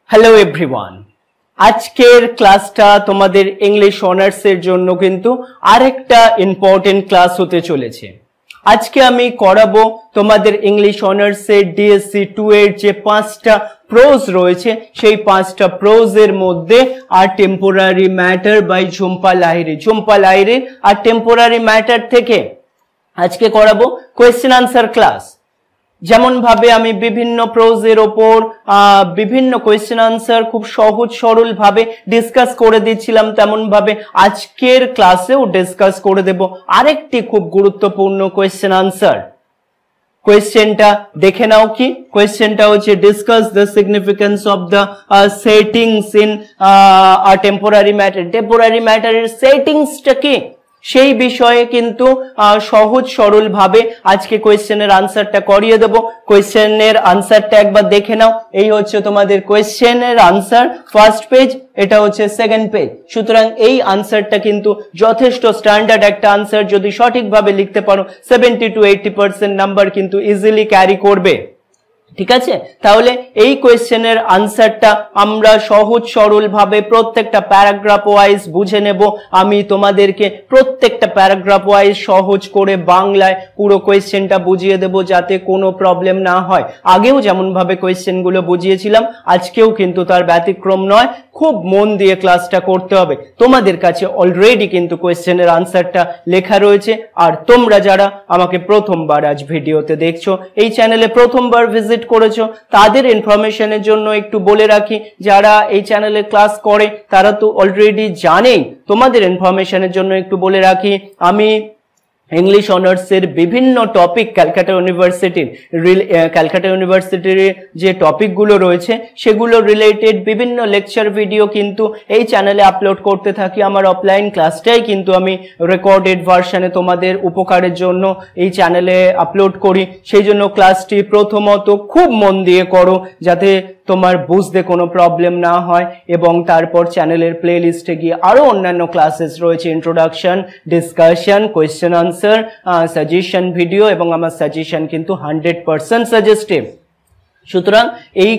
Hello everyone, আজকের ক্লাসটা তোমাদের ইংলিশ অনার্সের জন্য কিন্তু আরেকটা ইম্পর্টেন্ট ক্লাস হতে চলেছে। আজকে আমি করাবো তোমাদের ইংলিশ অনার্সের ডিএসসি 2 এর যে 5টা প্রোজ রয়েছে সেই 5টা প্রোজের মধ্যে আর temporary matter by Jhumpa Lahiri আর টেম্পোরারি ম্যাটার থেকে আজকে করাবো কোয়েশ্চেন আনসার ক্লাস। যেমন ভাবে আমি বিভিন্ন প্রোজের ওপর বিভিন্ন কোয়েশ্চেন আনসার খুব সহজ সরল ভাবে ডিসকাস করে দিচ্ছিলাম, তেমন ভাবে আজকের ক্লাসেও ডিসকাস করে দেব আরেকটি খুব গুরুত্বপূর্ণ কোয়েশ্চেন আনসার। কোয়েশ্চেনটা দেখে নাও কি। কোয়েশ্চেনটা হচ্ছে discuss the significance of the settings in temporary matter. Temporary ম্যাটারের সেটিংসটা কি সেই বিষয়ে কিন্তু সহজ সরল ভাবে আজকে কোয়েশ্চেনের আনসারটা করিয়ে দেব। কোয়েশ্চেনের আনসারটা একবার দেখে নাও। এই হচ্ছে তোমাদের কোয়েশ্চেনের আনসার, ফার্স্ট পেজ, এটা হচ্ছে সেকেন্ড পেজ। সুতরাং এই আনসারটা কিন্তু যথেষ্ট স্ট্যান্ডার্ড একটা আনসার। যদি সঠিকভাবে লিখতে পারো 70 to 80% নাম্বার কিন্তু ইজিলি ক্যারি করবে। ঠিক আছে, তাহলে এই কোয়েশ্চেনের আনসারটা আমরা সহজ সরল ভাবে প্রত্যেকটা প্যারাগ্রাফ ওয়াইজ বুঝে নেব। আমি তোমাদেরকে প্রত্যেকটা প্যারাগ্রাফ ওয়াইজ সহজ করে বাংলায় পুরো কোয়েশ্চেনটা বুঝিয়ে দেব যাতে কোনো প্রবলেম না হয়। আগেও যেমন ভাবে কোয়েশ্চেনগুলো বুঝিয়েছিলাম আজকেও কিন্তু তার ব্যতিক্রম নয়। খুব মন দিয়ে ক্লাসটা করতে হবে। তোমাদের কাছে অলরেডি কিন্তু কোয়েশ্চেনের আনসারটা লেখা রয়েছে। আর তোমরা যারা আমাকে প্রথমবার আজ ভিডিওতে দেখছো, এই চ্যানেলে প্রথমবার ভিজিট করেছো, তাদের ইনফরমেশনের জন্য একটু বলে রাখি, যারা এই চ্যানেলে ক্লাস করে তারা তো অলরেডি জানেই। তোমাদের ইনফরমেশনের জন্য একটু বলে রাখি, আমি ইংলিশ অনার্সের বিভিন্ন টপিক ক্যালকাটা ইউনিভার্সিটির যে টপিকগুলো রয়েছে সেগুলো রিলেটেড বিভিন্ন লেকচার ভিডিও কিন্তু এই চ্যানেলে আপলোড করতে থাকি। আমার অফলাইন ক্লাসটাই কিন্তু আমি রেকর্ডেড ভার্সনে তোমাদের উপকারের জন্য এই চ্যানেলে আপলোড করি। সেই জন্য ক্লাসটি প্রথমত খুব মন দিয়ে করো যাতে তোমার বুঝতে কোনো প্রবলেম না হয়, এবং তারপর চ্যানেলের প্লে লিস্টে গিয়ে আরো অন্যান্য ক্লাসেস রয়েছে, introduction, discussion, question answer, suggestion video, এবং আমার সাজেশন কিন্তু 100% সাজেস্টিভ। সুতরাং এই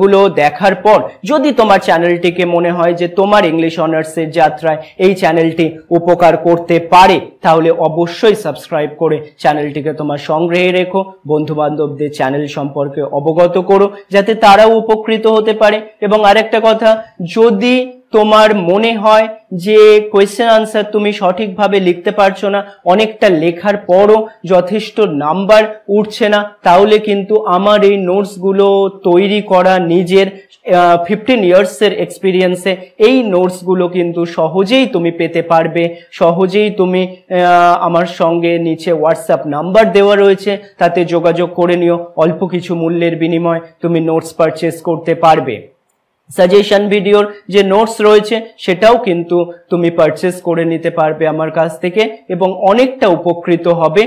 গুলো দেখার পর যদি তোমার চ্যানেলটিকে মনে হয় যে তোমার ইংলিশ অনার্সের যাত্রায় এই চ্যানেলটি উপকার করতে পারে, তাহলে অবশ্যই সাবস্ক্রাইব করে চ্যানেলটিকে তোমার সংগ্রহে রেখো। বন্ধু বান্ধবদের চ্যানেল সম্পর্কে অবগত করো যাতে তারাও উপকৃত হতে পারে। এবং আরেকটা কথা, যদি তোমার মনে হয় যে কোয়েশ্চেন আনসার তুমি সঠিকভাবে লিখতে পারছো না, অনেকটা লেখার পরও যথেষ্ট নাম্বার উঠছে না, তাহলে কিন্তু আমার এই নোটসগুলো তৈরি করা নিজের 15 ইয়ার্সের এক্সপিরিয়েন্সে এই নোটসগুলো কিন্তু সহজেই তুমি পেতে পারবে। সহজেই তুমি আমার সঙ্গে নিচে হোয়াটসঅ্যাপ নাম্বার দেওয়া রয়েছে, তাতে যোগাযোগ করে নিও। অল্প কিছু মূল্যের বিনিময়ে তুমি নোটস পারচেস করতে পারবে। সাজেশন ভিডিওর যে নোটস রয়েছে সেটাও কিন্তু তুমি পারচেস করে নিতে পারবে আমার কাছ থেকে, এবং অনেকটা উপকৃত হবে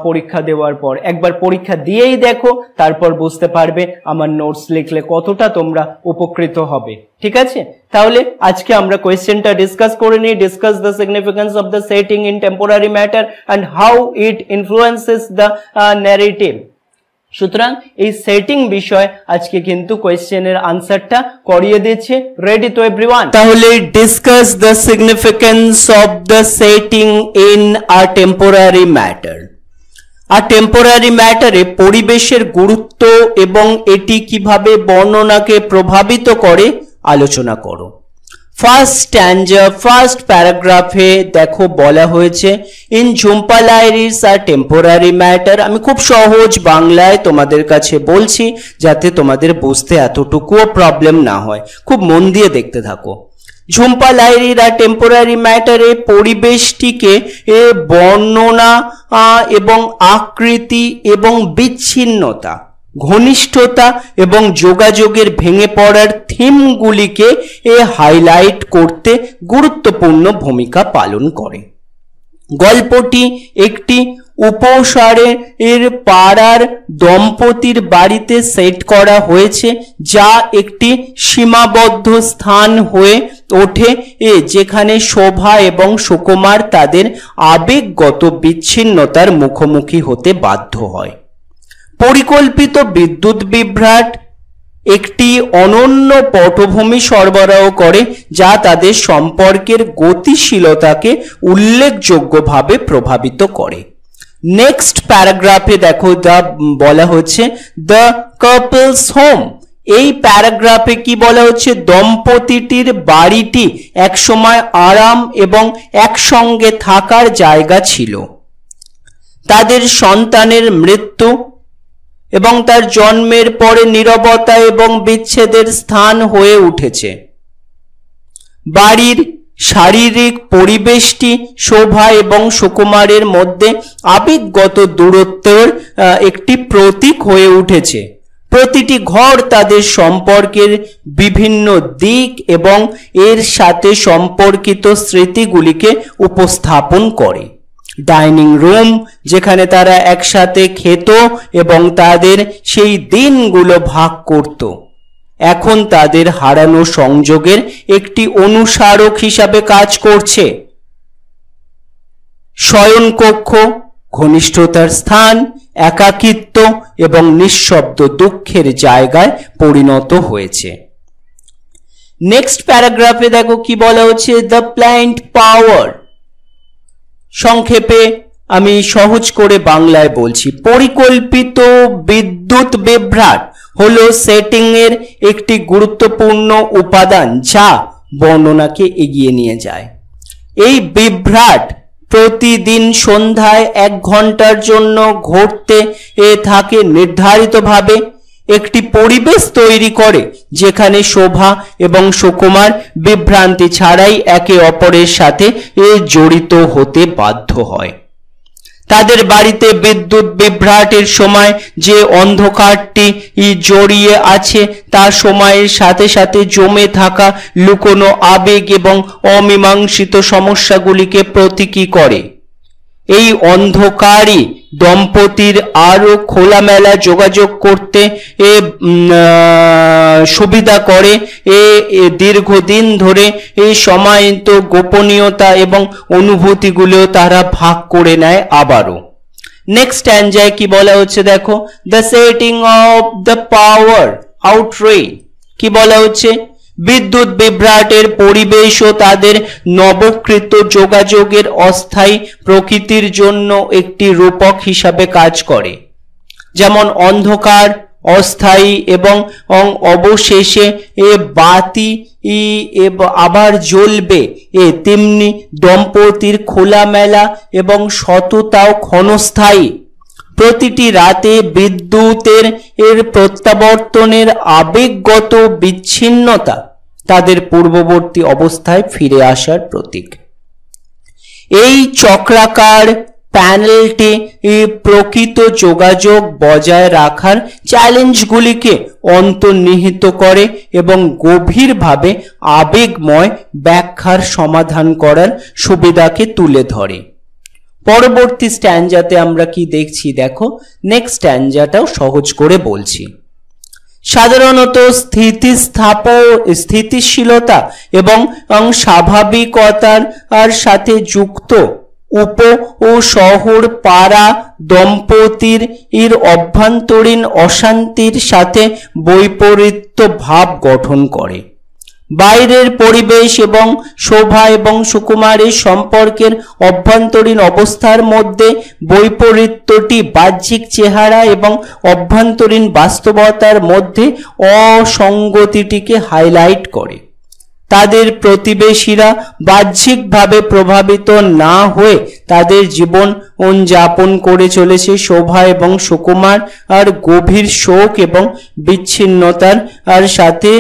পরীক্ষা দেওয়ার পর। একবার পরীক্ষা দিয়েই দেখো, তারপর বুঝতে পারবে আমার নোটস লিখলে কতটা তোমরা উপকৃত হবে। ঠিক আছে, তাহলে আজকে আমরা কোয়েশ্চেনটা ডিসকাস করে নিই। Discuss the significance of the setting in temporary matter and how it influences the narrative. সুতরাং এই সেটিং বিষয় আজকে কিন্তু কোয়েশ্চেনের আনসারটা করিয়ে দিচ্ছে। রেডি তো এভরিওয়ান? তাহলে discuss the significance of the setting in a temporary matter. আর টেম্পোরারি ম্যাটারে পরিবেশের গুরুত্ব এবং এটি কিভাবে বর্ণনাকে প্রভাবিত করে আলোচনা করো। ফার্স্ট স্ট্যাঞ্জা, ফার্স্ট প্যারাগ্রাফে দেখো বলা হয়েছে ইন ঝুম্পা লাহিড়িস আর টেম্পোরারি ম্যাটার। আমি খুব সহজ বাংলায় তোমাদের কাছে বলছি যাতে তোমাদের বুঝতে এতটুকুও প্রবলেম না হয়। খুব মন দিয়ে দেখতে থাকো। ঝুম্পা লাহিড়ির আর টেম্পোরারি ম্যাটারে পরিবেশটিকে বর্ণনা এবং আকৃতি এবং বিচ্ছিন্নতা, ঘনিষ্ঠতা এবং যোগাযোগের ভেঙে পড়ার থিমগুলিকে হাইলাইট করতে গুরুত্বপূর্ণ ভূমিকা পালন করে। গল্পটি একটি উপসারের পাড়ার দম্পতির বাড়িতে সেট করা হয়েছে, যা একটি সীমাবদ্ধ স্থান হয়ে ওঠে যেখানে শোভা এবং সুকুমার তাদের আবেগগত বিচ্ছিন্নতার মুখোমুখি হতে বাধ্য হয়। পরিকল্পিত বিদ্যুৎ বিভ্রাট একটি অনন্য পটভূমি সরবরাহ করে যা তাদের সম্পর্কের গতিশীলতাকে উল্লেখযোগ্যভাবে প্রভাবিত করে। নেক্সট প্যারাগ্রাফে দেখো বলা হচ্ছে দ্য কাপলস হোম। এই প্যারাগ্রাফে কি বলা হচ্ছে, দম্পতিটির বাড়িটি একসময় আরাম এবং একসঙ্গে থাকার জায়গা ছিল। তাদের সন্তানের মৃত্যু এবং তার জন্মের পরে নীরবতা এবং বিচ্ছেদের স্থান হয়ে উঠেছে। বাড়ির শারীরিক পরিবেশটি শোভা এবং সুকুমারের মধ্যে আবেগগত দূরত্বের একটি প্রতীক হয়ে উঠেছে। প্রতিটি ঘর তাদের সম্পর্কের বিভিন্ন দিক এবং এর সাথে সম্পর্কিত স্মৃতিগুলিকে উপস্থাপন করে। ডাইনিং রুম, যেখানে তারা একসাথে খেত এবং তাদের সেই দিনগুলো ভাগ করত, এখন তাদের হারানো সংযোগের একটি অনুস্মারক হিসাবে কাজ করছে। শয়নকক্ষ ঘনিষ্ঠতার স্থান, একাকিত্ব এবং নিঃশব্দ দুঃখের জায়গায় পরিণত হয়েছে। নেক্সট প্যারাগ্রাফে দেখো কি বলা হচ্ছে, দ্য প্ল্যান্ট পাওয়ার। সংক্ষেপে আমি সহজ করে বাংলায় বলছি, পরিকল্পিত বিদ্যুৎ বিভ্রাট হলো সেটিং এর একটি গুরুত্বপূর্ণ উপাদান যা বর্ণনাকে এগিয়ে নিয়ে যায়। এই বিভ্রাট প্রতিদিন সন্ধ্যায় 1 ঘন্টার জন্য ঘটতে থাকে নির্ধারিতভাবে একটি পরিবেশ তৈরি করে যেখানে শোভা এবং সুকুমার বিভ্রান্তি ছাড়াই একে অপরের সাথে জড়িত হতে বাধ্য হয়। তাদের বাড়িতে বিদ্যুৎ বিভ্রাটের সময় যে অন্ধকারটি জড়িয়ে আছে তা সময়ের সাথে সাথে জমে থাকা লুকোনো আবেগ এবং অমীমাংসিত সমস্যাগুলিকে প্রতীকী করে। এই অন্ধকারই দম্পতির আরো খোলামেলা যোগাযোগ করতে সুবিধা করে। দীর্ঘদিন ধরে এই সমাহিত গোপনীয়তা এবং অনুভূতিগুলো তারা ভাগ করে নেয় আবারও। নেক্সট স্ট্যান্জায় কি বলা হচ্ছে দেখো, the setting of the power outrage. কি বলা হচ্ছে, বিদ্যুৎ বিভ্রাটের পরিবেশ ও তাদের নবকৃত যোগাযোগের অস্থায়ী প্রকৃতির জন্য একটি রূপক হিসাবে কাজ করে। যেমন অন্ধকার অস্থায়ী এবং অবশেষে বাতি আবার জ্বলবে, তেমনি দম্পতির খোলামেলা এবং সততাও ক্ষণস্থায়ী। প্রতিটি রাতে বিদ্যুতের প্রত্যাবর্তনের আবেগগত বিচ্ছিন্নতা তাদের পূর্ববর্তী অবস্থায় ফিরে আসার প্রতীক। এই চক্রাকার প্যানেলটি প্রকৃত যোগাযোগ বজায় রাখার চ্যালেঞ্জগুলিকে অন্তর্নিহিত করে এবং গভীরভাবে আবেগময় ব্যাখ্যার সমাধান করার সুবিধাকে তুলে ধরে। পরবর্তী স্ট্যান্জাতে আমরা কি দেখছি দেখো, নেক্সট স্ট্যান্জাটাও সহজ করে বলছি। সাধারণত স্থিতিশীলতা এবং স্বাভাবিকতার সাথে যুক্ত উপ ও শহর পাড়া দম্পতির অভ্যন্তরীণ অশান্তির সাথে বৈপরীত্য ভাব গঠন করে। বাইরের পরিবেশ এবং শোভা এবং সুকুমারের সম্পর্কের অভ্যন্তরীণ অবস্থার মধ্যে বৈপরীত্যটি বাহ্যিক চেহারা এবং অভ্যন্তরীণ বাস্তবতার মধ্যে অসঙ্গতিটিকে হাইলাইট করে। তাদের প্রতিবেশীরা বাহ্যিকভাবে প্রভাবিত না হয়ে তাদের জীবন যাপন করে চলেছে। শোভা এবং সুকুমার আর গভীর শোক এবং বিচ্ছিন্নতার সাথে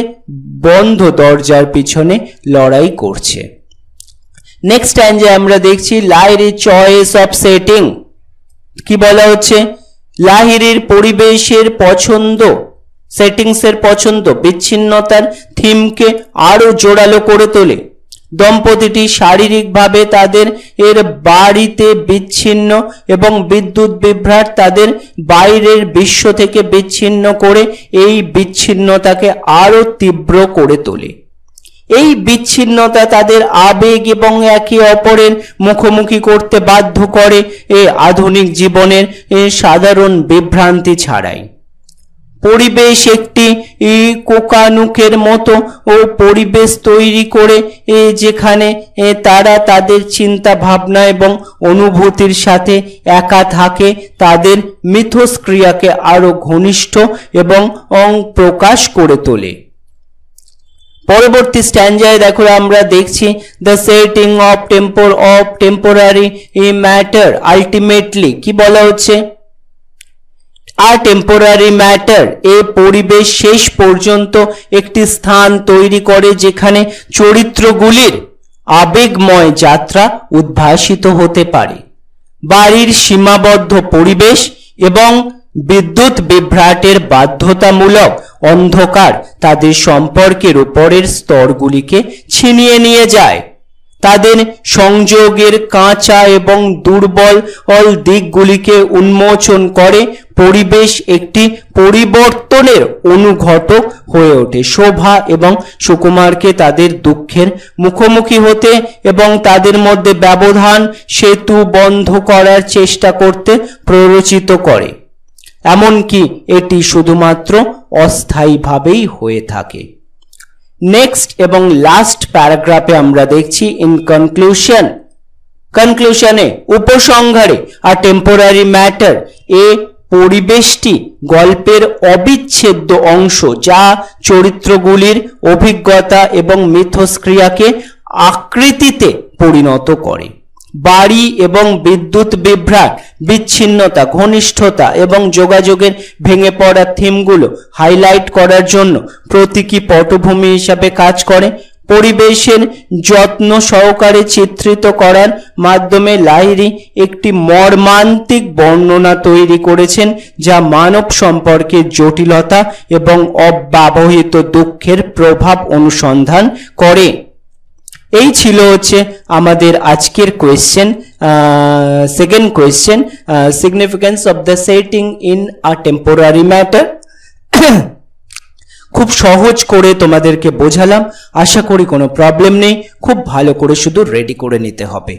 বন্ধ দরজার পিছনে লড়াই করছে। নেক্সট স্ট্যান্জে আমরা দেখছি লাহিড়ী চয়েস অফ সেটিং। কি বলা হচ্ছে, লাহিড়ীর পরিবেশের পছন্দ, সেটিংসের পছন্দ বিচ্ছিন্নতার থিমকে আরো জোরালো করে তোলে। দম্পতিটি শারীরিকভাবে তাদের বাড়িতে বিচ্ছিন্ন এবং বিদ্যুৎ বিভ্রাট তাদের বাইরের বিশ্ব থেকে বিচ্ছিন্ন করে এই বিচ্ছিন্নতাকে আরো তীব্র করে তোলে। এই বিচ্ছিন্নতা তাদের আবেগ এবং একে অপরের মুখোমুখি করতে বাধ্য করে আধুনিক জীবনের সাধারণ বিভ্রান্তি ছাড়াই। পরিবেশ একটি কোকানুকের মতো ও পরিবেশ তৈরি করে যেখানে তারা তাদের চিন্তা ভাবনা এবং অনুভূতির সাথে একা থাকে, তাদের মিথস্ক্রিয়াকে আরো ঘনিষ্ঠ এবং প্রকাশ করে তোলে। পরবর্তী স্ট্যান্জায় দেখো আমরা দেখছি the setting of temporary matter ultimately, কি বলা হচ্ছে, আর টেম্পোরারি ম্যাটার এ পরিবেশ শেষ পর্যন্ত একটি স্থান তৈরি করে যেখানে চরিত্রগুলির আবেগময় যাত্রা উদ্ভাসিত হতে পারে। বাড়ির সীমাবদ্ধ পরিবেশ এবং বিদ্যুৎ বিভ্রাটের বাধ্যতামূলক অন্ধকার তাদের সম্পর্কের উপরের স্তরগুলিকে ছিনিয়ে নিয়ে যায়, তাদের সংযোগের কাঁচা এবং দুর্বল দিকগুলিকে উন্মোচন করে। পরিবেশ একটি পরিবর্তনের অনুঘটক হয়ে ওঠে। শোভা এবং সুকুমারকে তাদের দুঃখের মুখোমুখি হতে এবং তাদের মধ্যে ব্যবধান সেতু বন্ধ করার চেষ্টা করতে প্ররোচিত করে, এমনকি এটি শুধুমাত্র অস্থায়ীভাবেই হয়ে থাকে। নেক্সট এবং লাস্ট প্যারাগ্রাফে আমরা দেখছি ইন কনক্লুশনে, উপসংহারে, আর টেম্পোরারি ম্যাটার এ পরিবেশটি গল্পের অবিচ্ছেদ্য অংশ যা চরিত্রগুলির অভিজ্ঞতা এবং মিথস্ক্রিয়াকে আকৃতিতে পরিণত করে। বাড়ি এবং বিদ্যুৎ বিভ্রাট, বিচ্ছিন্নতা, ঘনিষ্ঠতা এবং যোগাযোগের ভেঙে পড়া থিমগুলো হাইলাইট করার জন্য প্রতীকী পটভূমি হিসাবে কাজ করে। পরিবেশের যত্ন সহকারে চিত্রিত করার মাধ্যমে লাহিড়ী একটি মর্মান্তিক বর্ণনা তৈরি করেছেন যা মানব সম্পর্কের জটিলতা এবং অব্যবহৃত দুঃখের প্রভাব অনুসন্ধান করে। এই ছিল হচ্ছে আমাদের আজকের question, second question, significance of the setting in a temporary matter. খুব সহজ করে তোমাদেরকে বোঝালাম, আশা করি কোনো প্রবলেম নেই, খুব ভালো করে শুধু রেডি করে নিতে হবে।